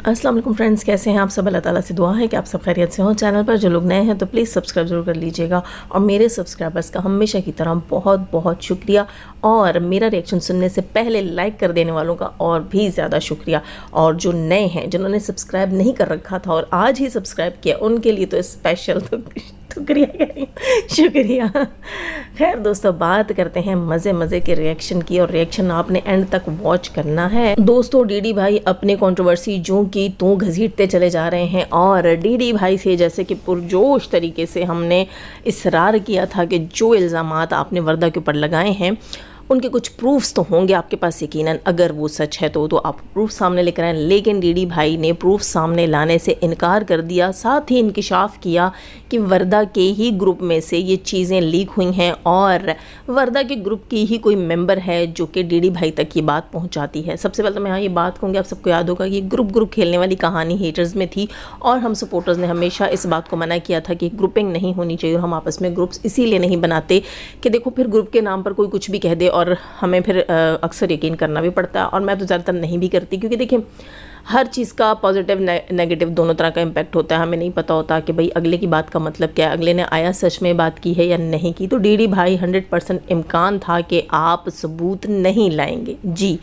अस्सलाम वालेकुम फ्रेंड्स, कैसे हैं आप सब। अल्लाह ताला से दुआ है कि आप सब खैरियत से हों। चैनल पर जो लोग नए हैं तो प्लीज़ सब्सक्राइब ज़रूर कर लीजिएगा और मेरे सब्सक्राइबर्स का हमेशा की तरह बहुत बहुत शुक्रिया और मेरा रिएक्शन सुनने से पहले लाइक कर देने वालों का और भी ज़्यादा शुक्रिया। और जो नए हैं जिन्होंने सब्सक्राइब नहीं कर रखा था और आज ही सब्सक्राइब किया उनके लिए तो स्पेशल शुक्रिया। खैर दोस्तों, बात करते हैं मज़े के रिएक्शन की और रिएक्शन आपने एंड तक वॉच करना है। दोस्तों, डीडी भाई अपने कंट्रोवर्सी जो की तो घसीटते चले जा रहे हैं और डीडी भाई से जैसे कि पुरजोश तरीके से हमने इसरार किया था कि जो इल्ज़ामात आपने वर्दा के ऊपर लगाए हैं उनके कुछ प्रूफ्स तो होंगे आपके पास यकीनन, अगर वो सच है तो आप प्रूफ सामने लेकर आए। लेकिन डीडी भाई ने प्रूफ सामने लाने से इनकार कर दिया, साथ ही इंकिशाफ किया कि वर्दा के ही ग्रुप में से ये चीज़ें लीक हुई हैं और वर्दा के ग्रुप की ही कोई मेंबर है जो कि डीडी भाई तक ये बात पहुंचाती है। सबसे पहले तो मैं यहाँ ये बात कहूँगी, आप सबको याद होगा कि ग्रुप खेलने वाली कहानी हेटर्स में थी और हम सपोर्टर्स ने हमेशा इस बात को मना किया था कि ग्रुपिंग नहीं होनी चाहिए और हम आपस में ग्रुप्स इसीलिए नहीं बनाते कि देखो फिर ग्रुप के नाम पर कोई कुछ भी कह दे और हमें फिर अक्सर यकीन करना भी पड़ता है। और मैं तो ज़्यादातर नहीं भी करती, क्योंकि देखिए हर चीज़ का पॉजिटिव नेगेटिव दोनों तरह का इम्पैक्ट होता है। हमें नहीं पता होता कि भाई अगले की बात का मतलब क्या है, अगले ने आया सच में बात की है या नहीं की। तो डीडी भाई 100% इम्कान था कि आप सबूत नहीं लाएंगे। जी,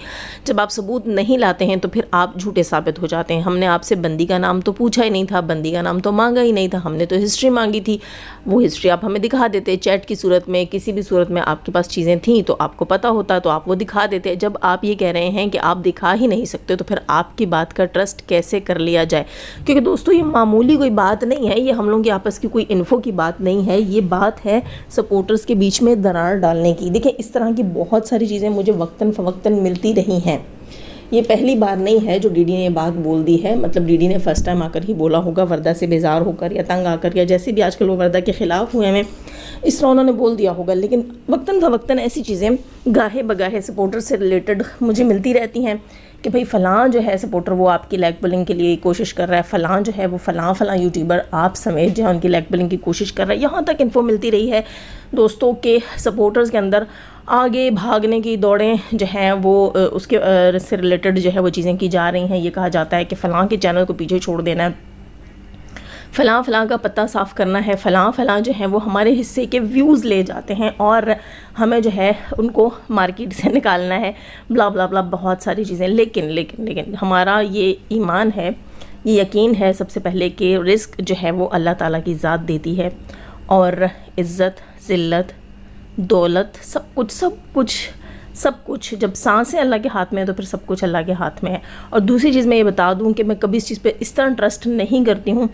जब आप सबूत नहीं लाते हैं तो फिर आप झूठे साबित हो जाते हैं। हमने आपसे बंदी का नाम तो पूछा ही नहीं था, बंदी का नाम तो मांगा ही नहीं था, हमने तो हिस्ट्री मांगी थी। वो हिस्ट्री आप हमें दिखा देते, चैट की सूरत में, किसी भी सूरत में आपके पास चीज़ें थी तो आपको पता होता तो आप वो दिखा देते। जब आप ये कह रहे हैं कि आप दिखा ही नहीं सकते तो फिर आपकी बात का ट्रस्ट कैसे कर लिया जाए। क्योंकि दोस्तों ये मामूली कोई बात नहीं है, ये हम लोगों की आपस की कोई इन्फो की बात नहीं है, ये बात है सपोर्टर्स के बीच में दरार डालने की। देखिए इस तरह की बहुत सारी चीज़ें मुझे वक्तन फ़वक्तन मिलती रही हैं, ये पहली बार नहीं है जो डीडी ने ये बात बोल दी है। मतलब डीडी ने फर्स्ट टाइम आकर ही बोला होगा, वर्दा से बेजार होकर या तंग आकर या जैसे भी आजकल वो वर्दा के ख़िलाफ़ हुए हैं इस तरह उन्होंने बोल दिया होगा। लेकिन वक्तन फ़वक्तन ऐसी चीज़ें गाहे बगाहे सपोर्टर से रिलेटेड मुझे मिलती रहती हैं कि भाई फ़लाँ जो है सपोर्टर वो आपकी लैग पुलिंग के लिए कोशिश कर रहा है, फ़लाँ जो है वो फ़लाँ यूट्यूबर आप समेत जो है उनकी लैग पुलिंग की कोशिश कर रहा है। यहाँ तक इन्फो मिलती रही है दोस्तों के सपोर्टर्स के अंदर आगे भागने की दौड़ें जो हैं वो उसके से रिलेटेड जो है वो चीज़ें की जा रही हैं। ये कहा जाता है कि फ़लाँ के चैनल को पीछे छोड़ देना है, फ़लाँ का पत्ता साफ़ करना है, फ़लाँ जो है वो हमारे हिस्से के व्यूज़ ले जाते हैं और हमें जो है उनको मार्केट से निकालना है, ब्ला ब्ला ब्ला बहुत सारी चीज़ें। लेकिन हमारा ये ईमान है, ये यकीन है सबसे पहले कि रिस्क जो है वो अल्लाह ताला की ज़ात देती है और इज़्ज़त, ज़िल्लत, दौलत, सब कुछ जब सांसें अल्लाह के हाथ में है तो फिर सब कुछ अल्लाह के हाथ में है। और दूसरी चीज़ मैं ये बता दूं कि मैं कभी इस चीज़ पे इस तरह ट्रस्ट नहीं करती हूँ,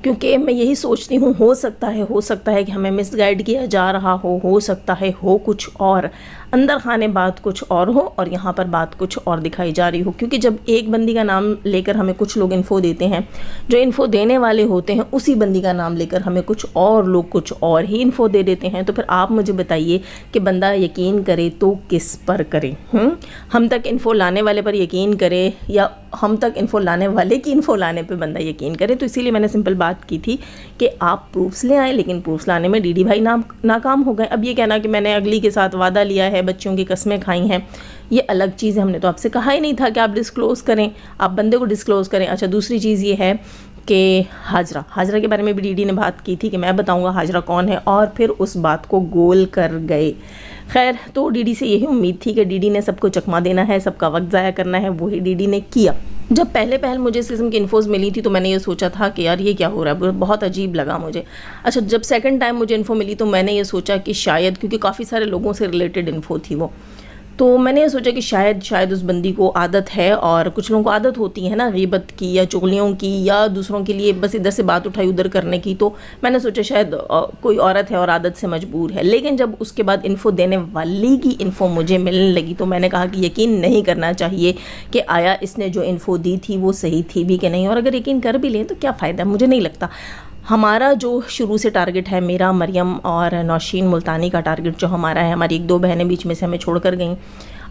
क्योंकि मैं यही सोचती हूँ हो सकता है कि हमें मिसगाइड किया जा रहा हो सकता है हो कुछ और, अंदर खाने बात कुछ और हो और यहाँ पर बात कुछ और दिखाई जा रही हो। क्योंकि जब एक बंदी का नाम लेकर हमें कुछ लोग इन्फो देते हैं, जो इन्फो देने वाले होते हैं उसी बंदी का नाम लेकर हमें कुछ और लोग कुछ और ही इन्फो दे देते हैं। तो फिर आप मुझे बताइए कि बंदा यकीन करे तो किस पर करे? हम तक इन्फो लाने वाले पर यकीन करे या हम तक इन्फो लाने वाले की इन्फो लाने पे बंदा यकीन करे? तो इसीलिए मैंने सिंपल बात की थी कि आप प्रूफ्स ले आए, लेकिन प्रूफ्स लाने में डीडी भाई नाकाम हो गए। अब ये कहना कि मैंने अगली के साथ वादा लिया है, बच्चों की कस्में खाई हैं, ये अलग चीज़ है। हमने तो आपसे कहा ही नहीं था कि आप डिस्क्लोज़ करें, आप बंदे को डिस्क्लोज़ करें। अच्छा, दूसरी चीज़ ये है कि हाजरा के बारे में भी डीडी ने बात की थी कि मैं बताऊंगा हाजरा कौन है और फिर उस बात को गोल कर गए। खैर, तो डीडी से यही उम्मीद थी कि डीडी ने सबको चकमा देना है, सबका वक्त ज़ाया करना है, वही डीडी ने किया। जब पहले मुझे इस किस्म की इन्फोज मिली थी तो मैंने ये सोचा था कि यार ये क्या हो रहा है, बहुत अजीब लगा मुझे। अच्छा, जब सेकंड टाइम मुझे इन्फो मिली तो मैंने ये सोचा कि शायद, क्योंकि काफ़ी सारे लोगों से रिलेटेड इन्फो थी वो, तो मैंने ये सोचा कि शायद उस बंदी को आदत है, और कुछ लोगों को आदत होती है ना गीबत की या चुगलियों की या दूसरों के लिए बस इधर से बात उठाई उधर करने की। तो मैंने सोचा शायद कोई औरत है और आदत से मजबूर है। लेकिन जब उसके बाद इन्फो देने वाली की इन्फो मुझे मिलने लगी तो मैंने कहा कि यकीन नहीं करना चाहिए कि आया इसने जो इन्फो दी थी वो सही थी भी कि नहीं। और अगर यकीन कर भी लें तो क्या फ़ायदा, मुझे नहीं लगता। हमारा जो शुरू से टारगेट है, मेरा, मरियम और नौशीन मुल्तानी का टारगेट जो हमारा है, हमारी 1-2 बहनें बीच में से हमें छोड़ कर गई,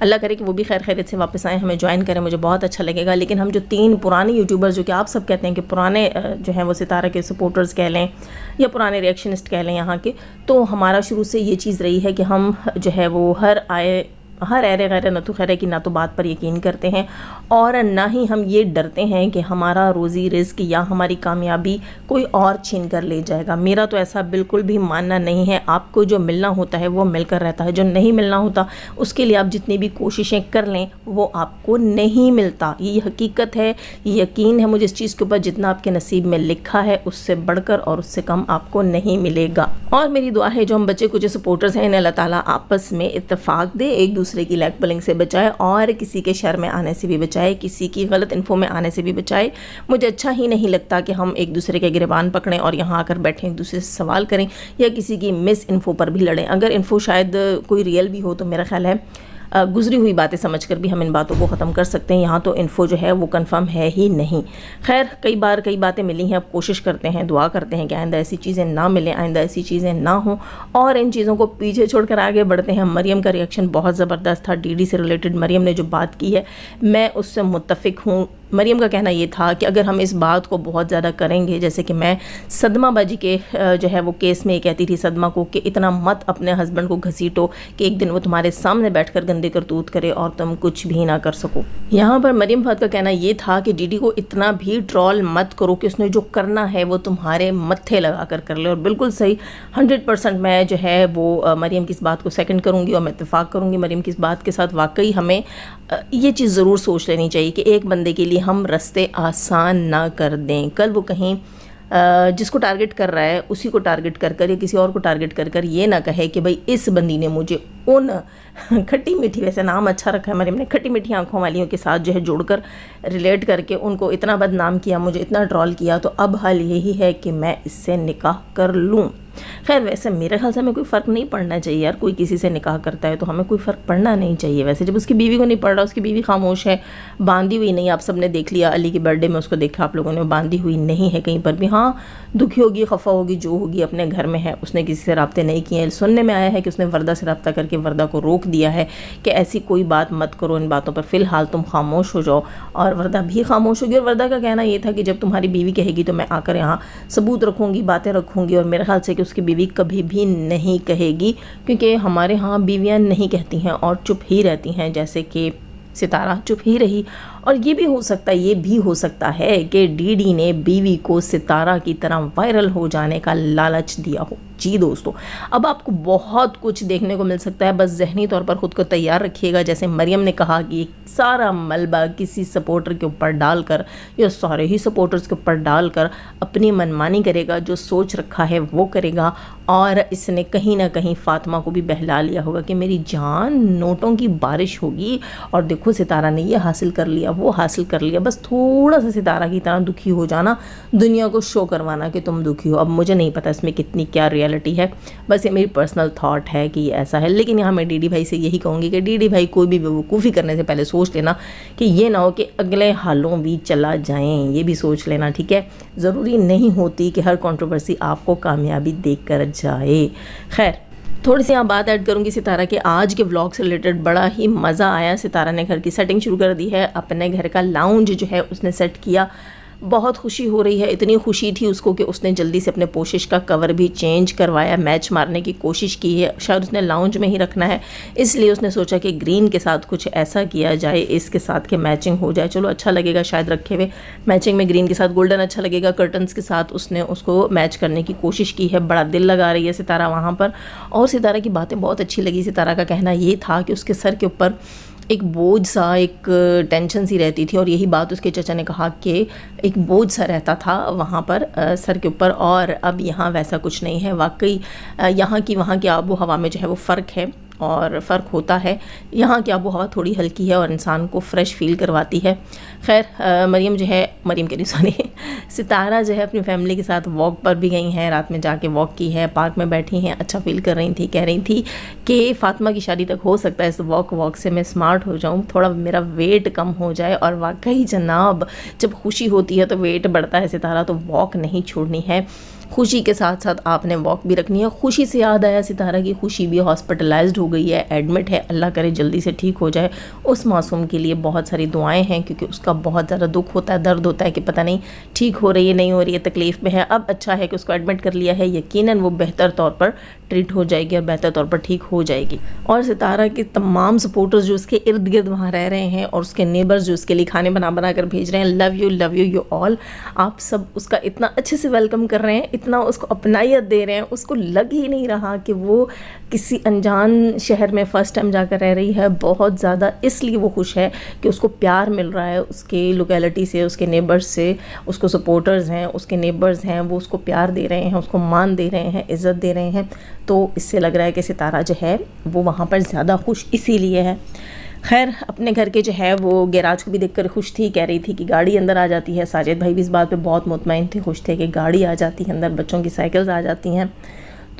अल्लाह करे कि वो भी खैर खैरियत से वापस आएँ, हमें ज्वाइन करें, मुझे बहुत अच्छा लगेगा। लेकिन हम जो 3 पुराने यूट्यूबर्स जो कि आप सब कहते हैं कि पुराने जो हैं वो सितारा के सपोर्टर्स कह लें या पुराने रिएक्शनिस्ट कह लें यहाँ के, तो हमारा शुरू से ये चीज़ रही है कि हम जो है वो हर आए हर ऐरे गैरे न तो खैर की ना तो बात पर यकीन करते हैं और ना ही हम ये डरते हैं कि हमारा रोज़ी रिज़्क या हमारी कामयाबी कोई और छीन कर ले जाएगा। मेरा तो ऐसा बिल्कुल भी मानना नहीं है। आपको जो मिलना होता है वो मिलकर रहता है, जो नहीं मिलना होता उसके लिए आप जितनी भी कोशिशें कर लें वो आपको नहीं मिलता। ये हकीकत है, ये यकीन है मुझे इस चीज़ के ऊपर। जितना आपके नसीब में लिखा है उससे बढ़कर और उससे कम आपको नहीं मिलेगा। और मेरी दुआ है जो हम बच्चे कुछ सपोर्टर्स हैं, अल्लाह ताला आपस में इत्तेफाक दे, एक दूसरे की लैग पुलिंग से बचाए और किसी के शर में आने से भी बचाए, किसी की गलत इन्फो में आने से भी बचाए। मुझे अच्छा ही नहीं लगता कि हम एक दूसरे के गिरबान पकड़ें और यहाँ आकर बैठें एक दूसरे से सवाल करें या किसी की मिस इन्फो पर भी लड़ें। अगर इन्फो शायद कोई रियल भी हो तो मेरा ख्याल है गुजरी हुई बातें समझकर भी हम इन बातों को ख़त्म कर सकते हैं। यहाँ तो इन्फो जो है वो कंफर्म है ही नहीं। खैर कई बार कई बातें मिली हैं, अब कोशिश करते हैं, दुआ करते हैं कि आइंदा ऐसी चीज़ें ना मिलें, आइंदा ऐसी चीज़ें ना हों और इन चीज़ों को पीछे छोड़कर आगे बढ़ते हैं। मरियम का रिएक्शन बहुत ज़बरदस्त था। डीडी से रिलेटेड मरियम ने जो बात की है मैं उससे मुत्तफ़िक हूँ। मरियम का कहना ये था कि अगर हम इस बात को बहुत ज़्यादा करेंगे, जैसे कि मैं सदमा बाजी के जो है वो केस में ये कहती थी सदमा को कि इतना मत अपने हस्बैंड को घसीटो कि एक दिन वो तुम्हारे सामने बैठकर गंदे करतूत करे और तुम कुछ भी ना कर सको। यहाँ पर मरियम फहद का कहना ये था कि डीडी को इतना भी ट्रॉल मत करो कि उसने जो करना है वो तुम्हारे मत्थे लगा कर ले। और बिल्कुल सही, 100% मैं जो है वो मरियम की इस बात को सेकंड करूँगी और मैं इत्तेफाक करूँगी मरियम की इस बात के साथ। वाकई हमें ये चीज़ ज़रूर सोच लेनी चाहिए कि एक बंदे के लिए हम रास्ते आसान ना कर दें। कल वो कहीं जिसको टारगेट कर रहा है उसी को टारगेट कर कर या किसी और को टारगेट कर कर ये ना कहे कि भाई इस बंदी ने मुझे उन खट्टी मीठी, वैसे नाम अच्छा रखा है मरियम ने, खट्टी मीठी आंखों वालियों के साथ जो है जोड़कर रिलेट करके उनको इतना बदनाम किया, मुझे इतना ट्रॉल किया, तो अब हाल यही है कि मैं इससे निकाह कर लूँ। खैर वैसे मेरे ख्याल से हमें कोई फ़र्क नहीं पड़ना चाहिए यार। कोई किसी से निकाह करता है तो हमें कोई फ़र्क पड़ना नहीं चाहिए। वैसे जब उसकी बीवी को नहीं पड़ रहा, उसकी बीवी खामोश है, बांधी हुई नहीं, आप सबने देख लिया अली की बर्थडे में उसको देखा आप लोगों ने, बांधी हुई नहीं है कहीं पर भी। हाँ दुखी होगी, खफा होगी, जो होगी अपने घर में है, उसने किसी से रब्ते नहीं किए। सुनने में आया है कि उसने वर्दा से रब्ता करके वर्दा को रोक दिया है कि ऐसी कोई बात मत करो, इन बातों पर फ़िलहाल तुम खामोश हो जाओ। और वर्दा भी खामोश होगी और वर्दा का कहना ये था कि जब तुम्हारी बीवी कहेगी तो मैं आकर यहाँ सबूत रखूँगी, बातें रखूँगी। और मेरे ख्याल से कि उसकी बीवी कभी भी नहीं कहेगी, क्योंकि हमारे यहाँ बीवियाँ नहीं कहती हैं और चुप ही रहती हैं, जैसे कि सितारा चुप ही रही। और ये भी हो सकता है कि डीडी ने बीवी को सितारा की तरह वायरल हो जाने का लालच दिया हो। जी दोस्तों, अब आपको बहुत कुछ देखने को मिल सकता है, बस ज़हनी तौर पर ख़ुद को तैयार रखिएगा। जैसे मरियम ने कहा कि सारा मलबा किसी सपोर्टर के ऊपर डालकर या सारे ही सपोर्टर्स के ऊपर डालकर अपनी मनमानी करेगा, जो सोच रखा है वो करेगा। और इसने कहीं ना कहीं फ़ातिमा को भी बहला लिया होगा कि मेरी जान नोटों की बारिश होगी और देखो सितारा ने ये हासिल कर लिया, वो हासिल कर लिया। बस थोड़ा सा सितारा की तरह दुखी हो जाना, दुनिया को शो करवाना कि तुम दुखी हो। अब मुझे नहीं पता इसमें कितनी क्या रियलिटी है, बस ये मेरी पर्सनल थॉट है कि ये ऐसा है। लेकिन यहाँ मैं डीडी भाई से यही कहूँगी कि डीडी भाई कोई भी बेवकूफ़ी करने से पहले सोच लेना कि ये ना हो कि अगले हालों भी चला जाएं, ये भी सोच लेना, ठीक है। ज़रूरी नहीं होती कि हर कंट्रोवर्सी आपको कामयाबी देख कर जाए। खैर थोड़ी सी यहाँ बात ऐड करूँगी सितारा के आज के व्लॉग से रिलेटेड। बड़ा ही मज़ा आया। सितारा ने घर की सेटिंग शुरू कर दी है, अपने घर का लाउंज जो है उसने सेट किया। बहुत खुशी हो रही है, इतनी खुशी थी उसको कि उसने जल्दी से अपने पोशिश का कवर भी चेंज करवाया, मैच मारने की कोशिश की है। शायद उसने लाउंज में ही रखना है, इसलिए उसने सोचा कि ग्रीन के साथ कुछ ऐसा किया जाए, इसके साथ के मैचिंग हो जाए। चलो अच्छा लगेगा शायद रखे हुए मैचिंग में, ग्रीन के साथ गोल्डन अच्छा लगेगा। कर्टन्स के साथ उसने उसको मैच करने की कोशिश की है। बड़ा दिल लगा रही है सितारा वहाँ पर। और सितारा की बातें बहुत अच्छी लगी। सितारा का कहना ये था कि उसके सर के ऊपर एक बोझ सा, एक टेंशन सी रहती थी और यही बात उसके चचा ने कहा कि एक बोझ सा रहता था वहाँ पर सर के ऊपर, और अब यहाँ वैसा कुछ नहीं है। वाकई यहाँ की वहाँ की आबो हवा में जो है वो फ़र्क है और फ़र्क होता है। यहाँ की आबो हवा थोड़ी हल्की है और इंसान को फ़्रेश फील करवाती है। खैर मरियम जो है, मरियम के लिए सॉरी, सितारा जो है अपनी फैमिली के साथ वॉक पर भी गई हैं, रात में जाके वॉक की है, पार्क में बैठी हैं, अच्छा फील कर रही थी। कह रही थी कि फ़ातिमा की शादी तक हो सकता है इस वॉक से मैं स्मार्ट हो जाऊँ, थोड़ा मेरा वेट कम हो जाए। और वाकई जनाब, जब खुशी होती है तो वेट बढ़ता है सितारा, तो वॉक नहीं छोड़नी है। खुशी के साथ साथ आपने वॉक भी रखनी है। खुशी से याद आया सितारा की खुशी भी हॉस्पिटलाइज्ड हो गई है, एडमिट है, अल्लाह करे जल्दी से ठीक हो जाए। उस मासूम के लिए बहुत सारी दुआएं हैं, क्योंकि उसका बहुत ज़्यादा दुख होता है, दर्द होता है कि पता नहीं ठीक हो रही है नहीं हो रही है, तकलीफ़ में है। अब अच्छा है कि उसको एडमिट कर लिया है, यकीनन वो बेहतर तौर पर ट्रीट हो जाएगी और बेहतर तौर पर ठीक हो जाएगी। और सितारा के तमाम सपोर्टर्स जो उसके इर्द गिर्द वहाँ रह रहे हैं और उसके नेबर्स जो उसके लिए खाने बना कर भेज रहे हैं, लव यू यू ऑल। आप सब उसका इतना अच्छे से वेलकम कर रहे हैं, इतना उसको अपनायत दे रहे हैं, उसको लग ही नहीं रहा कि वो किसी अनजान शहर में फ़र्स्ट टाइम जाकर रह रही है। बहुत ज़्यादा इसलिए वो खुश है कि उसको प्यार मिल रहा है उसके लोकेलिटी से, उसके नेबर्स से, उसको सपोर्टर्स हैं, उसके नेबर्स हैं, वो उसको प्यार दे रहे हैं, उसको मान दे रहे हैं, इज़्ज़त दे रहे हैं। तो इससे लग रहा है कि सितारा जो है वो वहाँ पर ज़्यादा खुश इसीलिए है। खैर अपने घर के जो है वो गैराज को भी देखकर खुश थी, कह रही थी कि गाड़ी अंदर आ जाती है। साजिद भाई भी इस बात पे बहुत मुतमईन थे, खुश थे कि गाड़ी आ जाती है अंदर, बच्चों की साइकिल्स आ जाती हैं।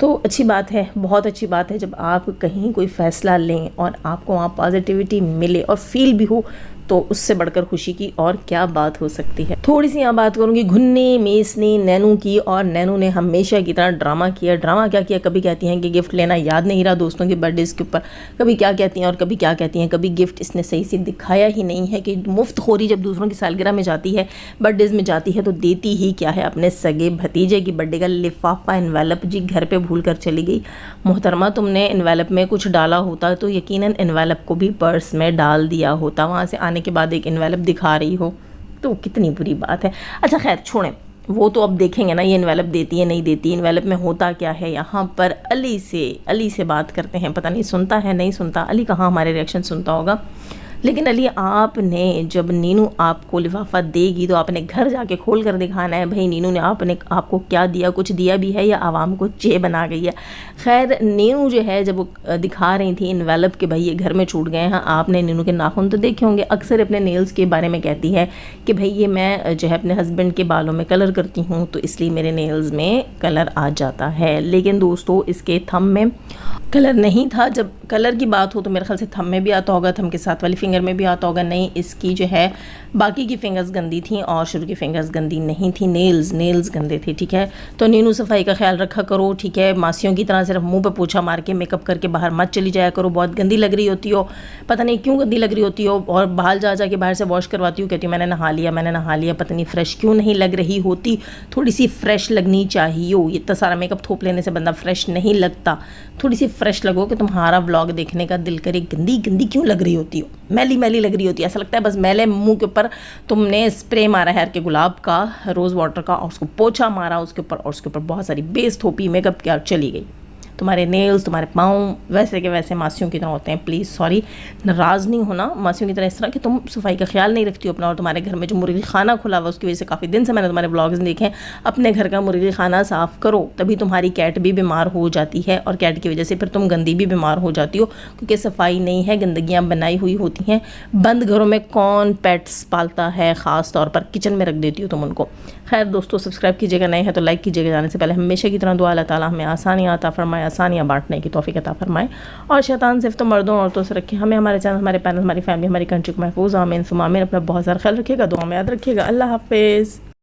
तो अच्छी बात है, बहुत अच्छी बात है जब आप कहीं कोई फ़ैसला लें और आपको वहाँ पॉजिटिविटी मिले और फील भी हो, तो उससे बढ़कर खुशी की और क्या बात हो सकती है। थोड़ी सी यहाँ बात करूँगी घुन्नी मेसनी नैनू की। और नैनू ने हमेशा की तरह ड्रामा किया। ड्रामा क्या किया, कभी कहती हैं कि गिफ्ट लेना याद नहीं रहा दोस्तों के बर्थडेज़ के ऊपर, कभी क्या कहती हैं और कभी क्या कहती हैं। कभी गिफ्ट इसने सही से दिखाया ही नहीं है कि मुफ्त खोरी जब दूसरों की सालगिरह में जाती है, बर्थडेज़ में जाती है, तो देती ही क्या है, अपने सगे भतीजे की बर्थडे का लिफाफा एनवेलप जी घर पर भूल कर चली गई। मोहतरमा तुमने एनवेलप में कुछ डाला होता तो यकीनन एनवेलप को भी पर्स में डाल दिया होता, वहाँ से आने के बाद एक एनवेलप दिखा रही हो तो कितनी बुरी बात है। अच्छा खैर छोड़ें, वो तो अब देखेंगे ना ये एनवेलप देती है नहीं देती। एनवेलप में होता क्या है, यहाँ पर अली से बात करते हैं। पता नहीं सुनता है नहीं सुनता, अली कहाँ हमारे रिएक्शन सुनता होगा। लेकिन अली आपने जब नीनू आपको लिफाफा देगी तो आपने घर जाके खोल कर दिखाना है भाई नीनू ने आपको क्या दिया, कुछ दिया भी है या आवाम को चे बना गई है। खैर नीनू जो है जब वो दिखा रही थी इनवेलप के भाई ये घर में छूट गए हैं, आपने नीनू के नाखून तो देखे होंगे। अक्सर अपने नेल्स के बारे में कहती है कि भाई ये मैं जो है अपने हस्बैंड के बालों में कलर करती हूँ तो इसलिए मेरे नेल्स में कलर आ जाता है। लेकिन दोस्तों इसके थंब में कलर नहीं था। जब कलर की बात हो तो मेरे ख्याल से थंब में भी आता होगा, थंब के साथ वाली फिंगर में भी आता होगा। नहीं, इसकी जो है बाकी की फिंगर्स गंदी थी और शुरू की फिंगर्स गंदी नहीं थी, नेल्स गंदे थे। ठीक है, तो नीनू सफाई का ख्याल रखा करो। ठीक है, मासियों की तरह सिर्फ मुंह पे पोछा मार के मेकअप करके बाहर मत चली जाया करो। बहुत गंदी लग रही होती हो, पता नहीं क्यों गंदी लग रही होती हो, और बाहर जा के बाहर से वॉश करवाती हूँ, कहती हूँ मैंने नहा लिया, पता नहीं फ्रेश क्यों नहीं लग रही होती। थोड़ी सी फ्रेश लगनी चाहिए। इतना सारा मेकअप थोप लेने से बंदा फ्रेश नहीं लगता। थोड़ी सी फ्रेश लगो कि तुम्हारा व्लॉग देखने का दिल करे। गंदी क्यों लग रही होती हो, मैली लग रही होती है। ऐसा लगता है बस मैले मुंह के ऊपर तुमने स्प्रे मारा है के गुलाब का, रोज़ वाटर का, और उसको पोछा मारा उसके ऊपर, और उसके ऊपर बहुत सारी बेस थोपी, मेकअप किया, चली गई। तुम्हारे नेल्स, तुम्हारे पाँव वैसे के वैसे मासियों की तरह होते हैं। प्लीज़ सॉरी, नाराज़ नहीं होना मासियों की तरह इस तरह कि तुम सफाई का ख्याल नहीं रखती हो अपना। और तुम्हारे घर में जो मुर्गी खाना खुला हुआ उसकी वजह से काफ़ी दिन से मैंने तुम्हारे ब्लॉग्स देखे हैं। अपने घर का मुर्गी खाना साफ़ करो, तभी तुम्हारी कैट भी बीमार हो जाती है और कैट की वजह से फिर तुम गंदी भी बीमार हो जाती हो, क्योंकि सफाई नहीं है, गंदगियाँ बनाई हुई होती हैं। बंद घरों में कौन पेट्स पालता है, ख़ास तौर पर किचन में रख देती हो तुम उनको। खैर दोस्तों, सब्सक्राइब कीजिएगा, नए हैं तो लाइक कीजिएगा। जाने से पहले हमेशा की तरह दुआ अल्लाह ताला हमें आसानियाँ अता फरमाए, आसानियाँ बांटने की तौफीक अता फरमाए, और शैतान सिर्फ तो मर्दों औरतों से रखे। हमें, हमारे चैनल, हमारे पैनल, हमारी फैमिली, हमारी कंट्री को महफूज आमीन सुमा आमीन। अपना बहुत सारा ख्याल रखिएगा, दुआ में याद रखिएगा। अल्लाह हाफिज़।